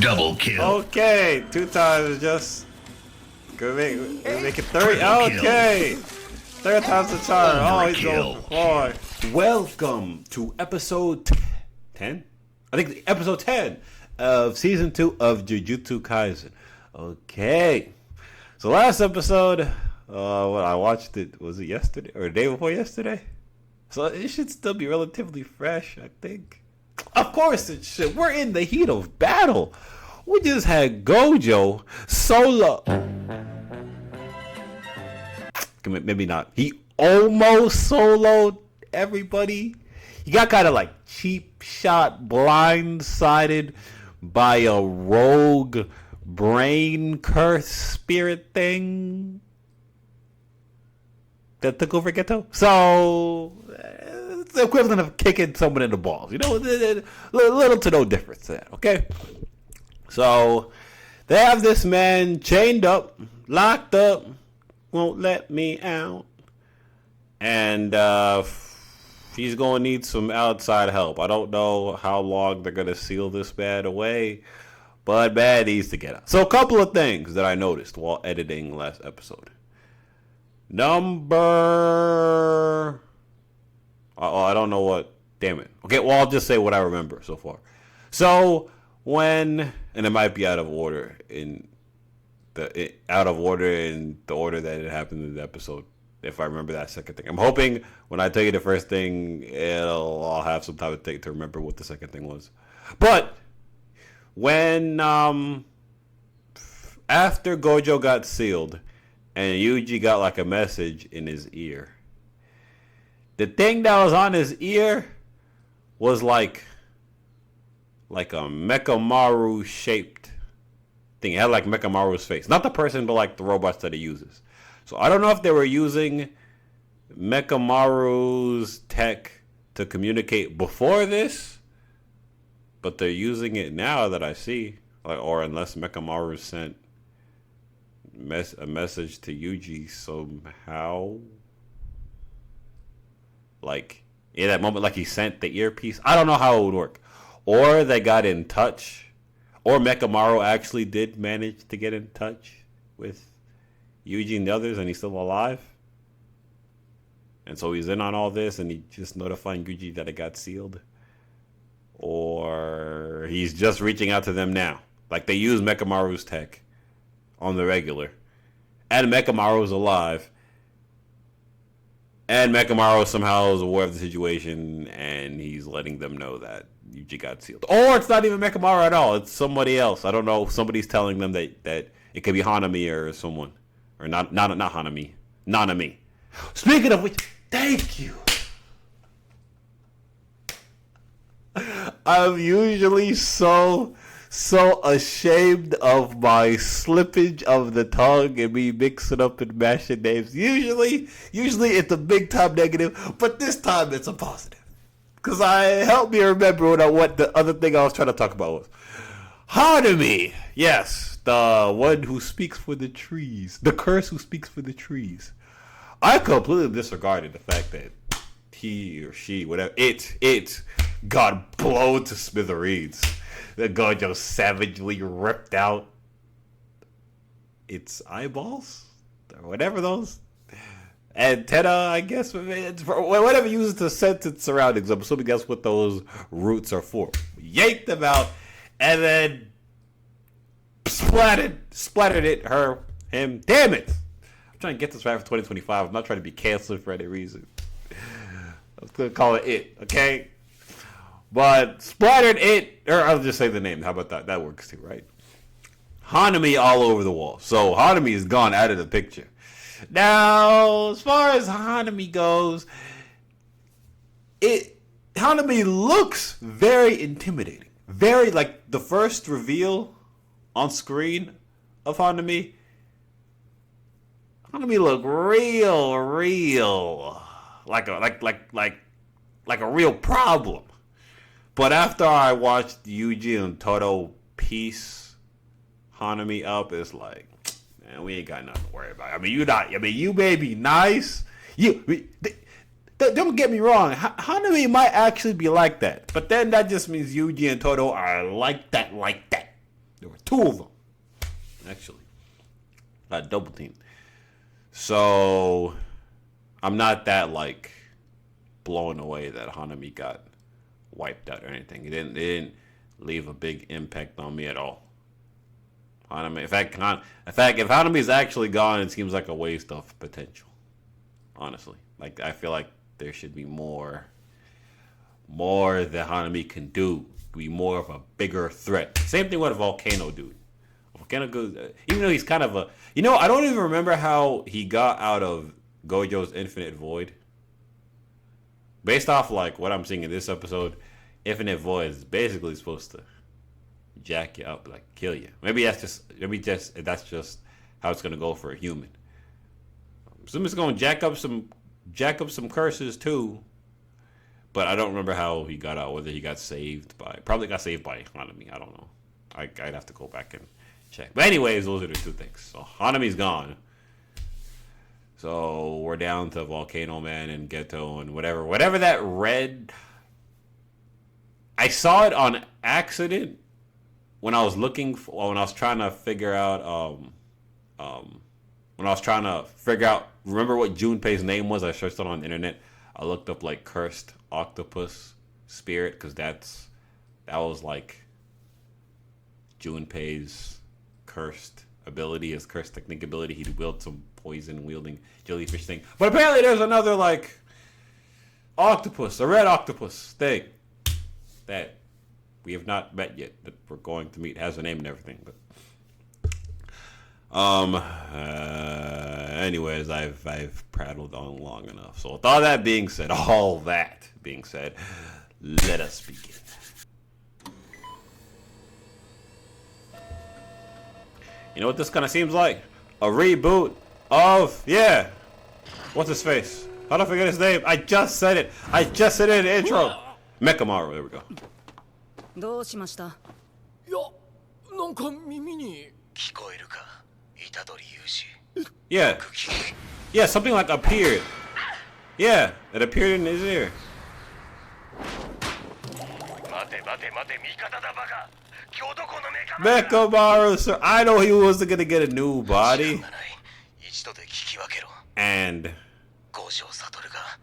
Double kill. Okay, 2 times is just gonna make it 3. Okay, 3rd time's the charm. Oh, he's going for 4. Welcome to episode 10. I think episode 10 of season 2 of Jujutsu Kaisen. Okay, so last episode, I watched it. Was it yesterday or the day before yesterday? So it should still be relatively fresh, I think. Of course it should. We're in the heat of battle. We just had Gojo solo. Maybe not. He almost soloed everybody. He got kind of like cheap shot, blindsided by a rogue brain curse spirit thing that took over Geto. So it's the equivalent of kicking someone in the balls. You know, little to no difference there. Okay. So they have this man chained up, locked up, won't let me out, and he's gonna need some outside help. I don't know how long they're gonna seal this man away, but man needs to get out. So a couple of things that I noticed while editing last episode. I don't know what. Damn it. Okay, well, I'll just say what I remember so far. So and it might be out of order in the order that it happened in the episode. If I remember that second thing, I'm hoping when I tell you the first thing, I'll have some time to remember what the second thing was. But when after Gojo got sealed, and Yuji got like a message in his ear. The thing that was on his ear was like a Mechamaru shaped thing. It had like Mechamaru's face. Not the person, but like the robots that he uses. So I don't know if they were using Mechamaru's tech to communicate before this, but they're using it now that I see. Or unless Mechamaru sent a message to Yuji somehow, like in that moment, like he sent the earpiece. I don't know how it would work, or they got in touch, or Mechamaru actually did manage to get in touch with Yuji and the others, and he's still alive, and so he's in on all this, and he just notifying Yuji that it got sealed, or he's just reaching out to them now, like they use Mechamaru's tech on the regular, and Mechamaru's alive, and Mechamaru somehow is aware of the situation, and he's letting them know that Yuji got sealed. Or it's not even Mechamaru at all, it's somebody else. I don't know, somebody's telling them that it could be Hanami or someone, or not Hanami, Nanami. Speaking of which, thank you. I'm usually so ashamed of my slippage of the tongue and me mixing up and mashing names. Usually it's a big time negative, but this time it's a positive. Because help me remember what the other thing I was trying to talk about was. Hanami! Yes, the one who speaks for the trees. The curse who speaks for the trees. I completely disregarded the fact that he or she, whatever, it got blown to smithereens. The Gojo savagely ripped out its eyeballs or whatever those antenna, I guess, whatever uses to sense its surroundings. I'm assuming that's what those roots are for. Yanked them out and then splattered it, him. Damn it! I'm trying to get this right for 2025. I'm not trying to be canceled for any reason. I'm gonna call it, okay? But splattered it, or I'll just say the name. How about that? That works too, right? Hanami all over the wall. So Hanami is gone out of the picture. Now, as far as Hanami goes, Hanami looks very intimidating. Very, like, the first reveal on screen of Hanami looked real, like a real problem. But after I watched Yuji and Todo piece Hanami up, it's like, man, we ain't got nothing to worry about. You may be nice. Don't get me wrong. Hanami might actually be like that. But then that just means Yuji and Todo are like that. There were two of them, actually. Got double teamed. So I'm not that like blown away that Hanami got wiped out or anything. It didn't leave a big impact on me at all. Hanami, in fact, if Hanami's actually gone, it seems like a waste of potential. Honestly, like I feel like there should be more that Hanami can do. Be more of a bigger threat. Same thing with a Volcano dude. Volcano goes, even though he's kind of a, I don't even remember how he got out of Gojo's Infinite Void. Based off like what I'm seeing in this episode, Infinite Void is basically supposed to jack you up, like kill you. Maybe that's just how it's gonna go for a human. So it's gonna jack up some curses too. But I don't remember how he got out. Whether he got saved by, probably got saved by Hanami. I don't know. I'd have to go back and check. But anyways, those are the two things. So Hanami's gone. So we're down to Volcano Man and Geto and whatever that red. I saw it on accident when I was when I was trying to figure out remember what Junpei's name was. I searched it on the internet. I looked up like cursed octopus spirit because that was like Junpei's cursed ability, his cursed technique ability. He'd wield some poison wielding jellyfish thing. But apparently there's another like octopus, a red octopus thing that we have not met yet, that we're going to meet. It has a name and everything. But anyways, I've prattled on long enough. So with all that being said, let us begin. You know what this kind of seems like? A reboot of, what's his face? How did I forget his name? I just said it in the intro. Mekamaru, there we go. どうしました？いや、なんか耳に聞こえるか、虎杖勇士。Yeah, something like appeared. Yeah, it appeared in his ear. 待て、味方だバカ。今日どこのメカ Mekamaru, sir. I know he wasn't gonna get a new body. 一度で聞き分けろ。 And 五条悟が。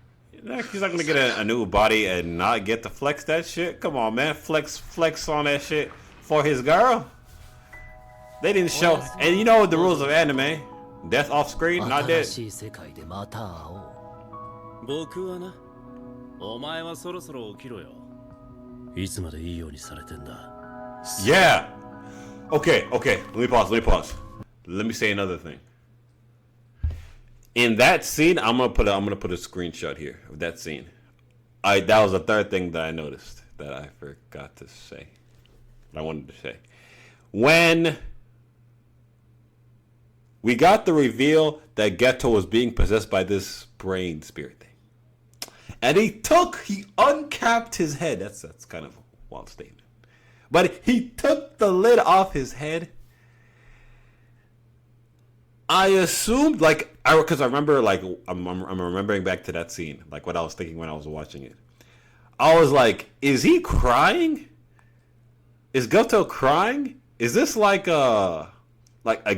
he's not gonna get a new body and not get to flex that shit. Come on, man, flex on that shit for his girl. They didn't show, and you know the rules of anime: death off screen, not dead. 新しい世界でまた会おう。僕はな、お前はそろそろ起きろよ。いつまでいいようにされてんだ。Yeah. Okay. Let me pause. Let me say another thing. In that scene, I'm gonna put a screenshot here of that scene. That was the third thing that I noticed that I forgot to say. I wanted to say when we got the reveal that Geto was being possessed by this brain spirit thing, and he uncapped his head. That's kind of a wild statement, but he took the lid off his head. I assumed, because I remember, I'm remembering back to that scene, like what I was thinking when I was watching it. I was like, is he crying? Is Goto crying? Is this like a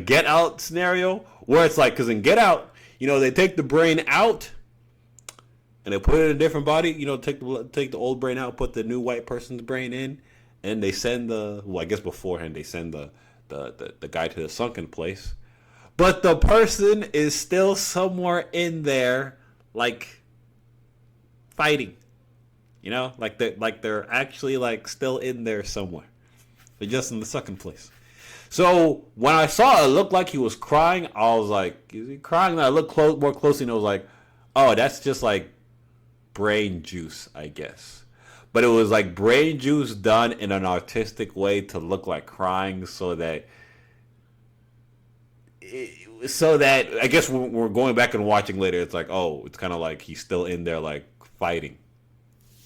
Get Out scenario where it's like, because in Get Out, they take the brain out and they put it in a different body. Take the old brain out, put the new white person's brain in, and they send I guess beforehand they send the guy to the sunken place. But the person is still somewhere in there, like fighting. They're actually still in there somewhere. They're just in the second place. So when I saw it looked like he was crying, I was like, is he crying? And I looked more closely and I was like, oh, that's just like brain juice, I guess. But it was like brain juice done in an artistic way to look like crying so that I guess when we're going back and watching later, it's like, oh, it's kind of like he's still in there, like fighting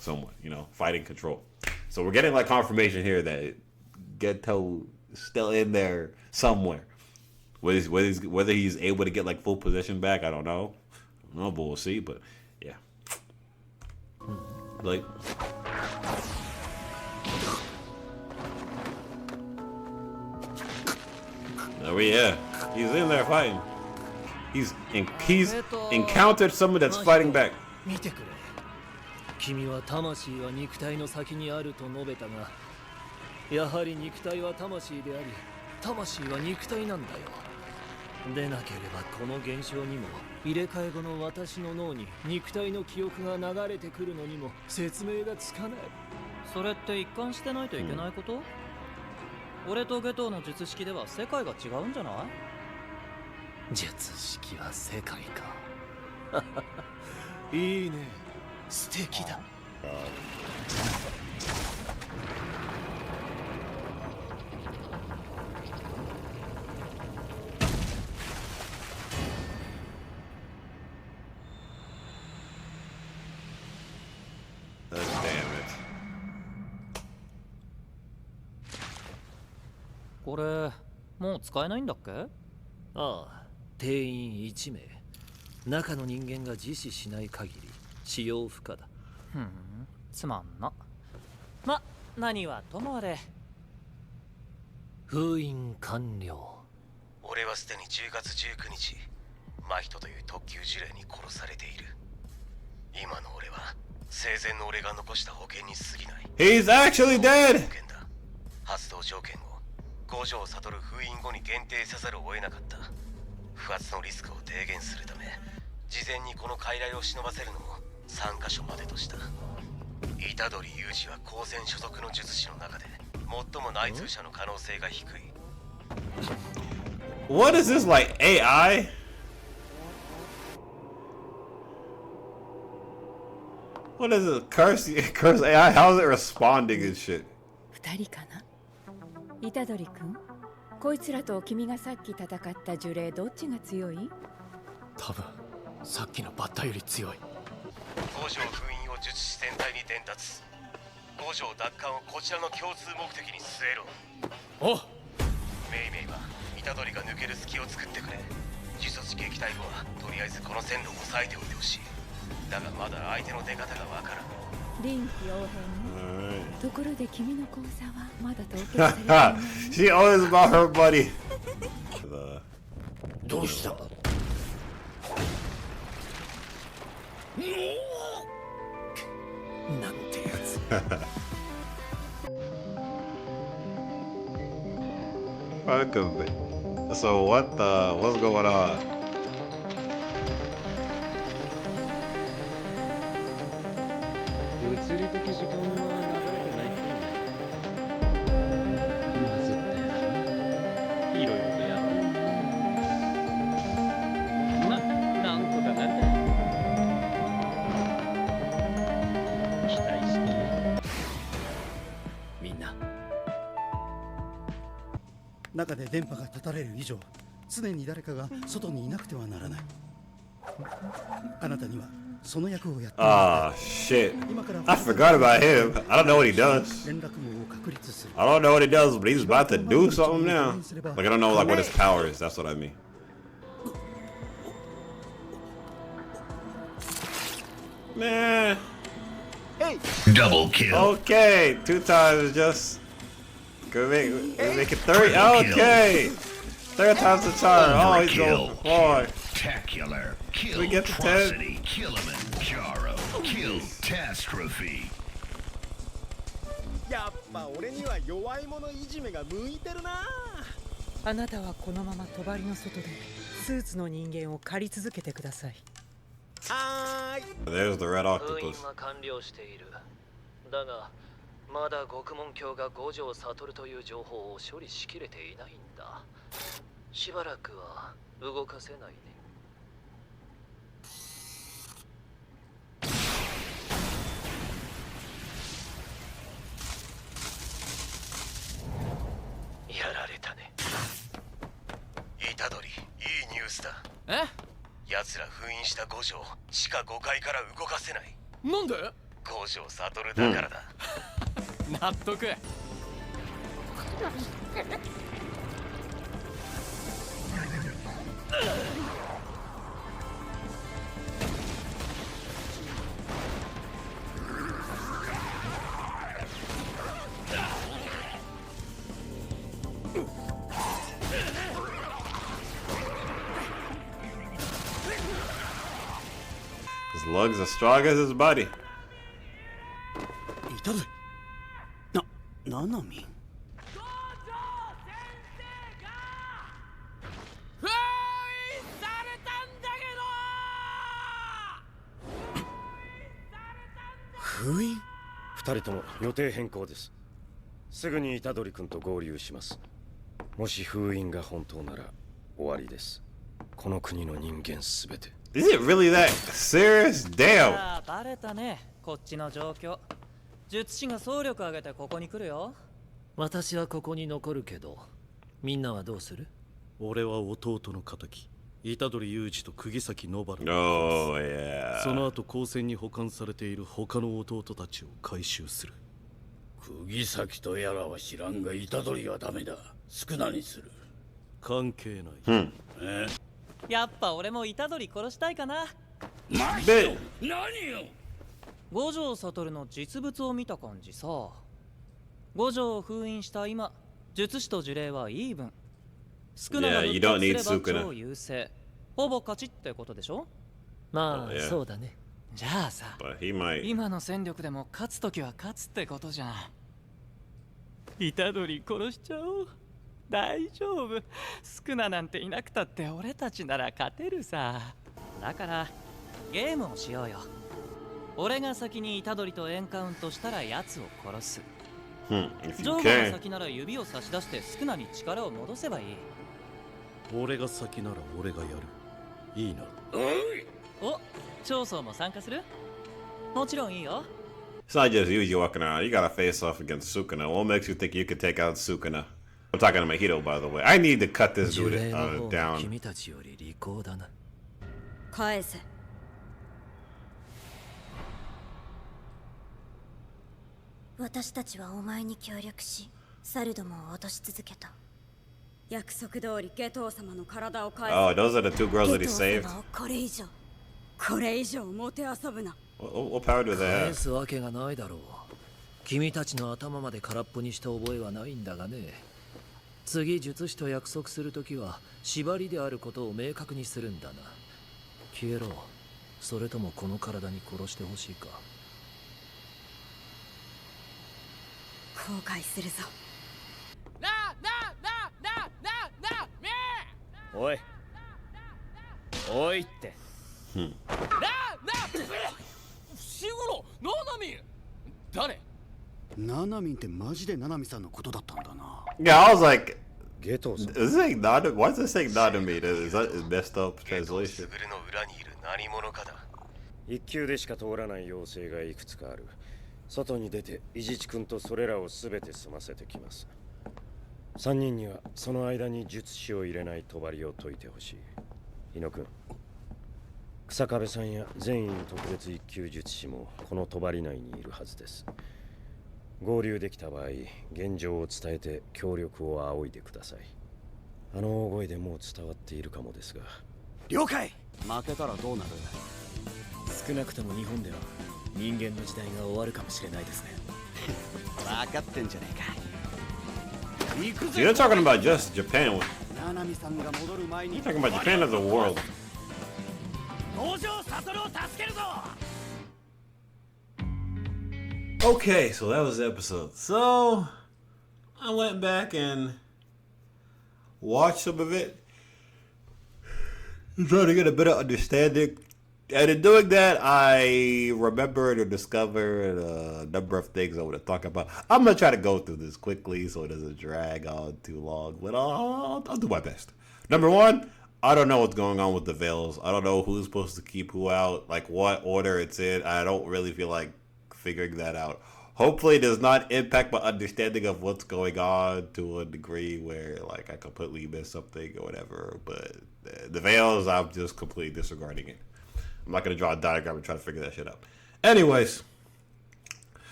someone, fighting control. So we're getting like confirmation here that Geto is still in there somewhere. Whether he's able to get like full possession back, I don't know, but we'll see. But yeah, like. Oh yeah, he's in there fighting. He's encountered someone that's fighting back. 見てくれ。君は魂は肉体の先にあると述べたが、やはり肉体は魂であり、魂は肉体なんだよ。でなければこの現象にも入れ替え後の私の脳に肉体の記憶が流れてくるのにも説明がつかない。それって一貫してないといけないこと？俺とゲトウの術式では世界が違うんじゃない？術式は世界か。いいね。素敵だ。これもう使えないんだっけ？ああ、定員1名。中の人間が自死しない限り使用不可だ。つまんな。ま、何はともあれ。封印完了。俺はすでに10月19日真人という特級呪霊に殺されている。今の俺は生前の俺が残した保険に過ぎない。 He's actually dead. 保険だ。発動条件を五条悟る封印後に限定せざるを得なかった。不発のリスクを低減するため事前にこの傀儡を忍ばせるのも3カ所までとした。虎杖裕二は高専所属の術師の中で最も内通者の可能性が低い。 What is this, like AI? What is it? Curse AI? How is it responding and shit? 二人かな。虎杖君、こいつらと君がさっき戦った呪霊どっちが強い？多分さっきのバッタより強い。五条封印を術師全体に伝達。五条奪還をこちらの共通目的に据えろ。おっ、メイメイは虎杖が抜ける隙を作ってくれ。呪術撃退後はとりあえずこの線路を押さえておいてほしい。だがまだ相手の出方がわからん。臨機応変ね。ところで君の口座はまだ凍結されていないの？ She always about her buddy. どうした？なんてやつ。So what's going on? 物理的時間は流れてないってまずったよ。いろいろとやろう。ま、なんとかなるだ。期待してる。みんな。中で電波が断たれる以上、常に誰かが外にいなくてはならない。あなたにはその役をやってもら Ah, shit. I forgot about him. I don't know what he does. 連絡網を確立する。 I don't know what he does, but he's about to do something now. Like, I don't know, like, what his power is. That's what I mean. Man. Double kill. Okay, 2 times just. Gonna make it 3. Okay. 3rd time's the charm. Oh, he's going for 4. Spectacular. Kill We get to 10. Atrocity. Kilimanjaro. Kill Catastrophe. やっぱ俺には弱い者いじめが向いてるな。あなたはこのまま帳の外でスーツの人間を狩り続けてください。はーい。 There's the red 封印 octopus. は完了している。だがまだ獄門教が五条悟という情報を処理しきれていないんだ。しばらくは動かせないね。やられたね。虎杖、いいニュースだ。え？奴ら封印した五条、地下5階から動かせない。なんで？五条悟だからだ。納得。Lugs as strong as his body. いたぜ。ななみん。封印？二人とも予定変更です。すぐに虎杖君と合流します。もし封印が本当なら終わりです。この国の人間すべて。Is it really that serious? Damn. バレたね、こっちの状況。術師が総力上げてここに来るよ。私はここに残るけど、みんなはどうする？俺は弟の敵、虎杖裕二と釘崎野原。Oh yeah. その後高専に保管されている他の弟たちを回収する。釘崎とやらは知らんが虎杖はダメだ。少なにする。関係ない。やっぱ俺も虎杖殺したいかな。マジで何よ。五条悟の実物を見た感じさ。五条を封印した今、術師と呪霊はイーブン。少なく復活すれば超優勢。ほぼ勝ちってことでしょ。まあ、そうだね。じゃあさ、今の戦力でも勝つときは勝つってことじゃん。虎杖殺しちゃおう。大丈夫。少ななんていなくたって俺たちなら勝てるさ。だからゲームをしようよ。俺が先に虎杖とエンカウントしたら奴を殺す。ジョーが先なら指を差し出して少なに力を戻せばいい。俺が先なら俺がやる。いいな。お、長宗も参加する？もちろんいいよ。It's not just you walking around. You gotta face off against Sukuna. What makes you think you could take out Sukuna? I'm talking to Mahito, by the way. I need to cut this dude down. 君たちより利口だな。返せ。私たちはお前に協力し、サルドモを落とし続けた。約束通りゲトウ様の体を返せ。Oh, those are the two girls that he saved. これ以上もてあそぶな。What power do they have? 返すわけがないだろう。君たちの頭まで空っぽにした覚えはないんだがね。次術師と約束するときは縛りであることを明確にするんだな。消えろ。それともこの体に殺してほしいか。後悔するぞ。おいおいって。伏黒ナナミン誰？ナナミンってマジでナナミさんのことだったんだな。Yeah, I was like, is this saying not? Why is this saying not to me? Is that messed up translation? 一級でしか通らない要請がいくつかある。外に出て伊地知君とそれらをすべて済ませてきます。3人にはその間に術師を入れない帳を解いてほしい。日野君、草壁さんや全員特別一級術師もこの帳内にいるはずです。合流できた場合、現状を伝えて協力を仰いでください。あの大声でもう伝わっているかもですが。了解。負けたらどうなる？少なくとも日本では人間の時代が終わるかもしれないですね。分かってんじゃねえか。You're talking about just Japan. ナナミさんが戻る前に。You're talking about Japan as a world. 五条悟を助けるぞ。Okay, so that was the episode. So I went back and watched some of it, trying to get a better understanding. And in doing that, I remembered or discovered a number of things I want to talk about. I'm going to try to go through this quickly so it doesn't drag on too long, but I'll do my best. Number one, I don't know what's going on with the veils. I don't know who's supposed to keep who out, like what order it's in. I don't really feel like figuring that out. Hopefully it does not impact my understanding of what's going on to a degree where like I completely miss something or whatever. But the veils, I'm just completely disregarding it. I'm not going to draw a diagram and try to figure that shit out. Anyways,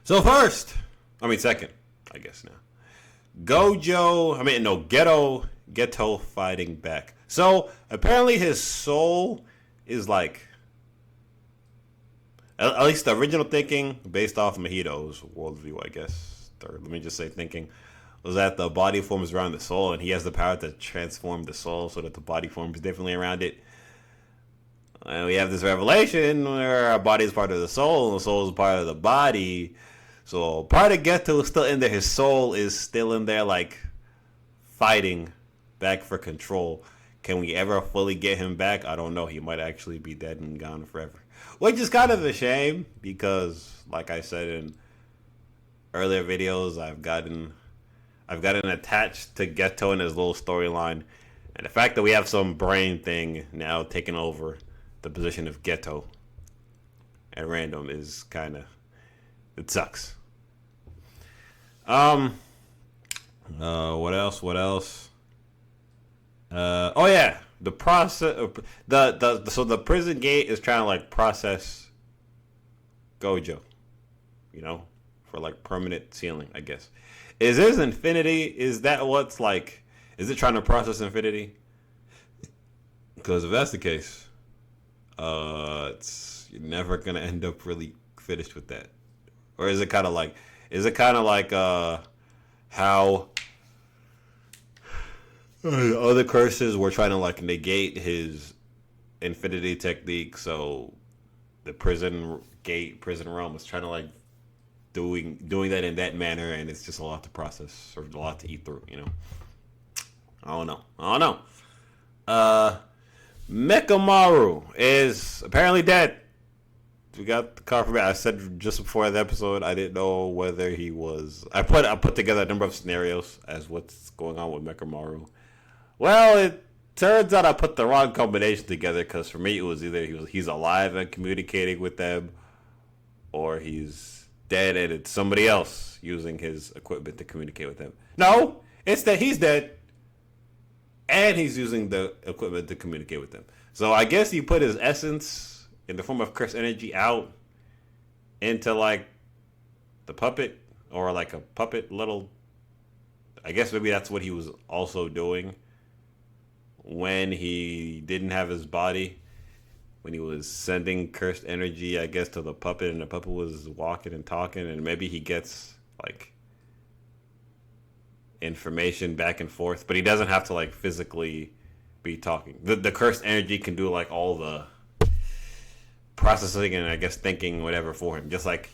so second, I guess now. Geto fighting back. So apparently his soul is like, at least the original thinking, based off Mahito's worldview, I guess, or let me just say thinking, was that the body forms around the soul, and he has the power to transform the soul so that the body forms differently around it. And we have this revelation where our body is part of the soul, and the soul is part of the body. So part of Geto is still in there. His soul is still in there, like, fighting back for control. Can we ever fully get him back? I don't know. He might actually be dead and gone forever. Which is kind of a shame, because, like I said in earlier videos, I've gotten attached to Geto and his little storyline. And the fact that we have some brain thing now taking over the position of Geto at random is kind of, it sucks. What else? Oh yeah, the process, so the prison gate is trying to like process Gojo, you know, for like permanent sealing, I guess. Is this infinity? Is that what's like? Is it trying to process infinity? Because if that's the case, you're never gonna end up really finished with that. Or is it kind of like how other curses were trying to like negate his infinity technique? So the prison realm was trying to like doing that in that manner, and it's just a lot to process or a lot to eat through, you know. I don't know. Mekamaru is apparently dead. We got the confirmation. I said just before the episode, I didn't know whether he was. I put together a number of scenarios as what's going on with Mekamaru. Well, it turns out I put the wrong combination together, because for me it was either he's alive and communicating with them, or he's dead and it's somebody else using his equipment to communicate with them. No, it's that he's dead and he's using the equipment to communicate with them. So I guess he put his essence in the form of cursed energy out into like the puppet, or like a puppet little. I guess maybe that's what he was also doing when he didn't have his body, when he was sending cursed energy, I guess, to the puppet, and the puppet was walking and talking, and maybe he gets like information back and forth, but he doesn't have to like physically be talking. The cursed energy can do like all the processing and I guess thinking whatever for him, just like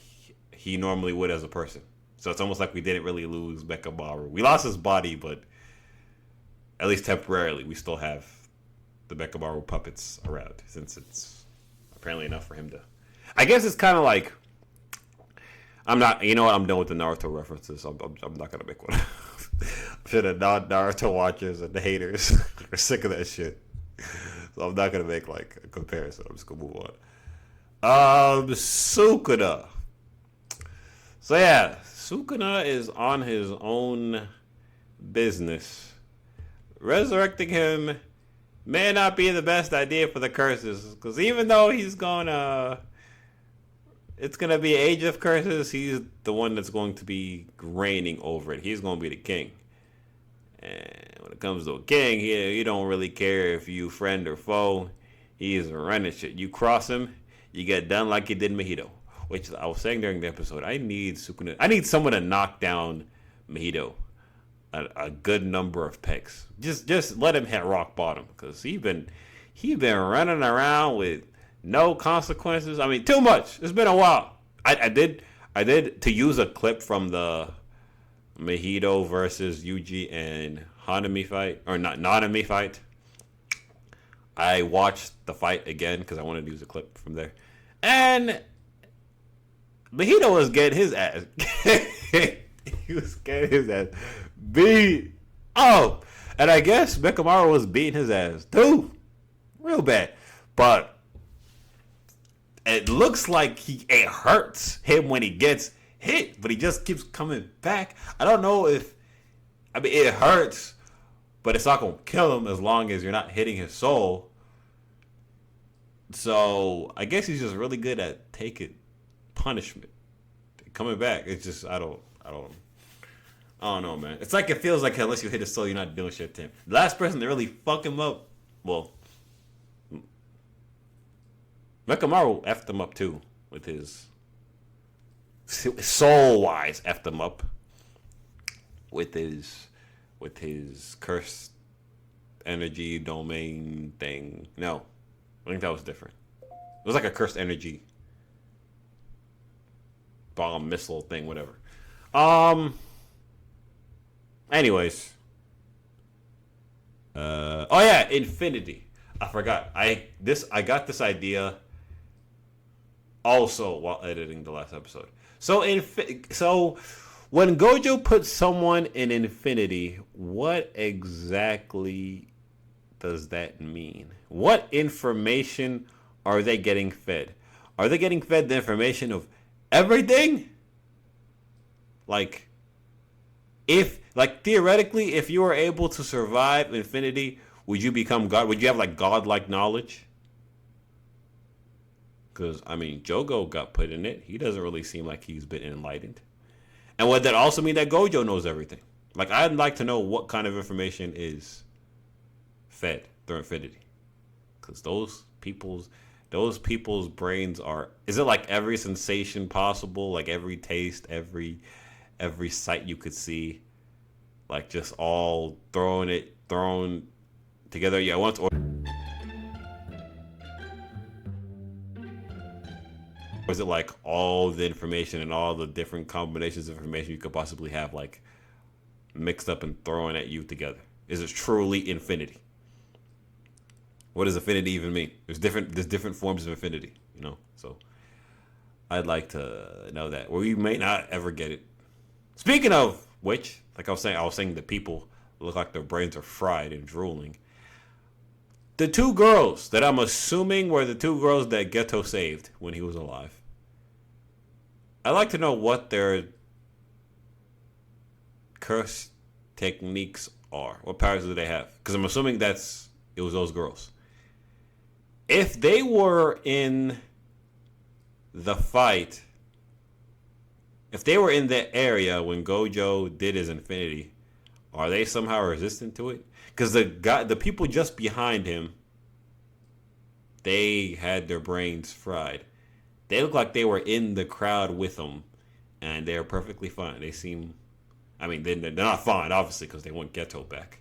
he normally would as a person. So it's almost like we didn't really lose Mekamaru. We lost his body, but at least temporarily we still have the Mekamaru puppets around, since it's apparently enough for him to. I guess it's kind of like, I'm not, you know what, I'm done with the Naruto references. I'm not gonna make one. I'm sure the non-Naruto watchers and the haters are sick of that shit, so I'm not gonna make like a comparison. I'm just gonna move on. Sukuna. So yeah, Sukuna is on his own business. Resurrecting him may not be the best idea for the curses, because even though he's gonna, it's gonna be Age of Curses, he's the one that's going to be reigning over it. He's gonna be the king. And when it comes to a king, he don't really care if you friend or foe. He's running shit. You cross him, you get done like you did Mahito. Which I was saying during the episode, I need someone to knock down Mahito a good number of pegs. Just let him hit rock bottom, because he been running around with no consequences. I mean, too much. It's been a while. I did to use a clip from the Mahito versus Yuji and Hanami fight, or not Nanami fight. I watched the fight again because I wanted to use a clip from there, and Mahito was getting his ass. He was getting his ass beat up. And I guess Mekamaru was beating his ass too. Real bad. But it looks like it hurts him when he gets hit, but he just keeps coming back. I don't know if, I mean, it hurts, but it's not going to kill him as long as you're not hitting his soul. So I guess he's just really good at taking punishment. Coming back, it's just, I don't know, man. It's like, it feels like unless you hit his soul, you're not doing shit to him. The last person to really fuck him up, well, Mekamaru effed him up too, with his soul-wise effed him up with his cursed energy domain thing. No, I think that was different. It was like a cursed energy bomb missile thing, whatever. Anyways. Oh yeah, Infinity. I forgot. I got this idea also while editing the last episode. So when Gojo puts someone in Infinity, what exactly does that mean? What information are they getting fed? Are they getting fed the information of everything? Like, theoretically, if you were able to survive Infinity, would you become God? Would you have like godlike knowledge? Because, I mean, Jogo got put in it. He doesn't really seem like he's been enlightened. And would that also mean that Gojo knows everything? Like, I'd like to know what kind of information is fed through Infinity. Because those people's brains are... Is it like every sensation possible? Like every taste, every sight you could see? Like just all thrown together at once? Or is it like all the information and all the different combinations of information you could possibly have, like mixed up and thrown at you together? Is it truly infinity? What does infinity even mean? There's different forms of infinity, you know? So I'd like to know that. Or we may not ever get it. Speaking of which, like I was saying the people look like their brains are fried and drooling. The two girls that I'm assuming were the two girls that Geto saved when he was alive. I'd like to know what their curse techniques are. What powers do they have? Because I'm assuming it was those girls. If they were in the fight, if they were in the area when Gojo did his infinity, are they somehow resistant to it? Because the people just behind him, they had their brains fried. They look like they were in the crowd with him, and they're perfectly fine. They seem, I mean, they're not fine, obviously, because they want Geto back.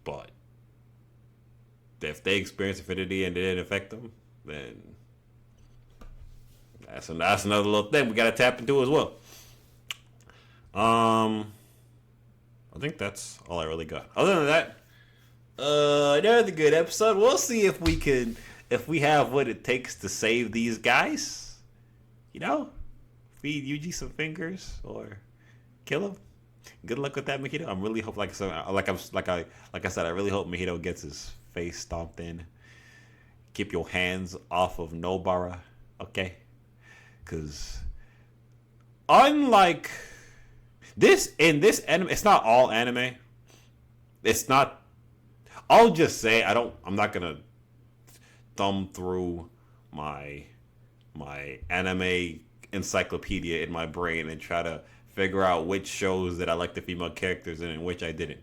But if they experience infinity and it didn't affect them, then that's another little thing we gotta tap into as well. I think that's all I really got. Other than that, another good episode. We'll see if we have what it takes to save these guys. You know, feed Yuji some fingers or kill him. Good luck with that, Mahito. I'm really hope like I said, I really hope Mahito gets his face stomped in. Keep your hands off of Nobara, okay? Because unlike this anime, it's not all anime. It's not. I'll just say I'm not gonna thumb through my anime encyclopedia in my brain and try to figure out which shows that I like the female characters in and which I didn't.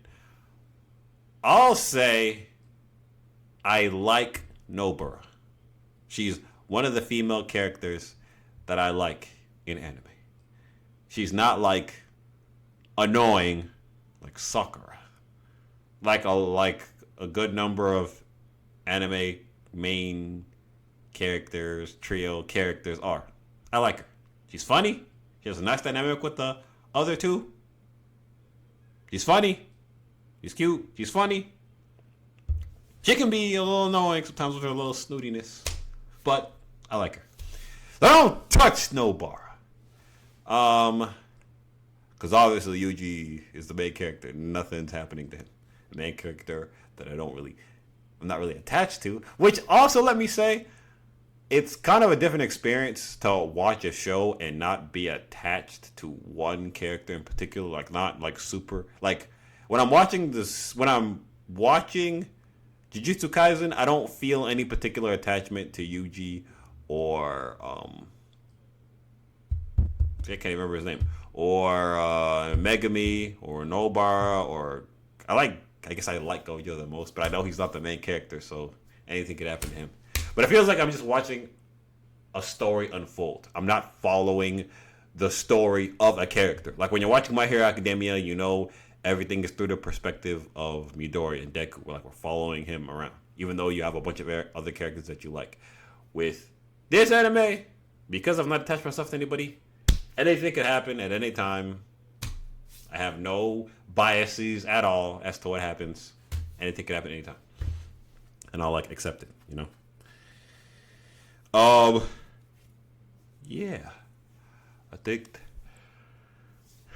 I'll say I like Nobara. She's one of the female characters that I like in anime. She's not like annoying like Sakura. Like a good number of anime main characters, trio characters are. I like her. She's funny. She has a nice dynamic with the other two. She's funny. She's cute. She's funny. She can be a little annoying sometimes with her little snootiness, but I like her. Don't touch Nobara. Because obviously Yuji is the main character. Nothing's happening to him. The main character that I'm not really attached to. Which also, let me say, it's kind of a different experience to watch a show and not be attached to one character in particular. Like not like super. Like when I'm watching Jujutsu Kaisen, I don't feel any particular attachment to Yuji or I can't remember his name, or Megami or Nobara, or I guess I like Gojo the most, but I know he's not the main character, so anything could happen to him. But it feels like I'm just watching a story unfold. I'm not following the story of a character. Like when you're watching My Hero Academia, you know everything is through the perspective of Midori and Deku. Like we're following him around. even though you have a bunch of other characters that you like. With this anime, because I've not attached myself to anybody, anything could happen at any time. I have no biases at all as to what happens. Anything could happen anytime, and I'll like accept it, you know. Yeah, I think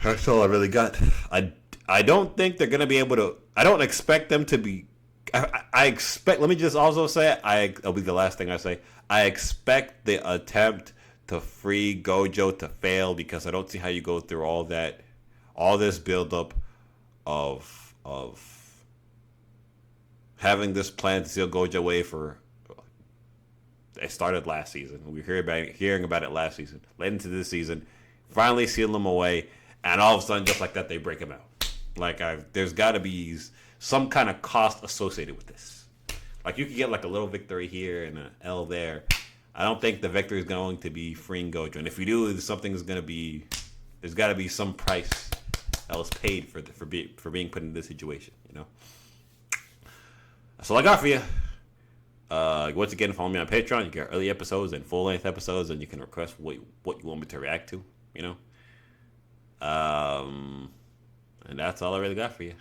that's all I really got. I don't think they're gonna be able to. I don't expect them to be. I expect. Let me just also say. It'll be the last thing I say. I expect the attempt to free Gojo to fail because I don't see how you go through all this buildup of having this plan to steal Gojo away for. It started last season. We hearing about it last season. Led into this season, finally seal him away, and all of a sudden, just like that, they break him out. Like there's got to be some kind of cost associated with this. Like you could get like a little victory here and an L there. I don't think the victory is going to be freeing Gojo, and if we do, something's going to be. There's got to be some price that was paid for being put in this situation. You know. That's all I got for you. Once again, follow me on Patreon. You get early episodes and full-length episodes, and you can request what you want me to react to, you know. And that's all I really got for you.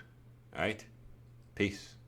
All right? Peace.